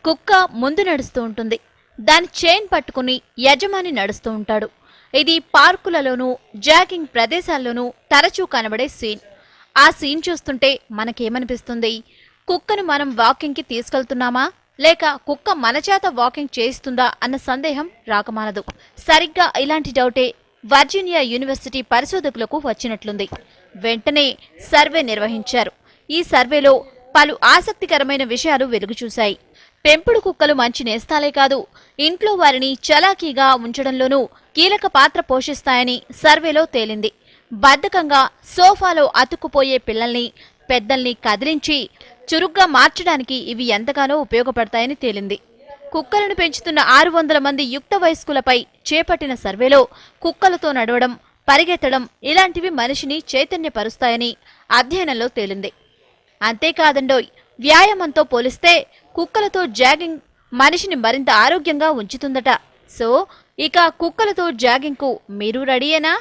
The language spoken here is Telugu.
కుక్క ముందు నడుస్తూ ఉంటుంది. దాని చైన్ పట్టుకుని యజమాని నడుస్తూ ఉంటాడు. ఇది పార్కులలోనూ జాగింగ్ ప్రదేశాల్లోనూ తరచూ కనబడే సీన్. ఆ సీన్ చూస్తుంటే మనకేమనిపిస్తుంది? కుక్కను మనం వాకింగ్కి తీసుకెళ్తున్నామా, లేక కుక్క మన చేత వాకింగ్ చేయిస్తుందా అన్న సందేహం రాకమానదు. సరిగ్గా ఇలాంటి డౌటే వర్జీనియా యూనివర్సిటీ పరిశోధకులకు వచ్చినట్లుంది. వెంటనే సర్వే నిర్వహించారు. ఈ సర్వేలో పలు ఆసక్తికరమైన విషయాలు వెలుగుచూశాయి. పెంపుడు కుక్కలు మంచి నేస్తాలే కాదు, ఇంట్లో వారిని చలాకీగా ఉంచడంలోనూ కీలక పాత్ర పోషిస్తాయని సర్వేలో తేలింది. బద్ధకంగా సోఫాలో అతుక్కుపోయే పిల్లల్ని, పెద్దల్ని కదిలించి చురుగ్గా మార్చడానికి ఇవి ఎంతగానో ఉపయోగపడతాయని తేలింది. కుక్కలను పెంచుతున్న 600 మంది యుక్త వయస్కులపై చేపట్టిన సర్వేలో కుక్కలతో నడవడం, పరిగెత్తడం ఇలాంటివి మనిషిని చైతన్యపరుస్తాయని అధ్యయనంలో తేలింది. అంతేకాదండోయ్, వ్యాయామంతో పోలిస్తే కుక్కలతో జాగింగ్ మనిషిని మరింత ఆరోగ్యంగా ఉంచుతుందట. సో ఇక కుక్కలతో జాగింగ్కు మీరు రెడీయేనా?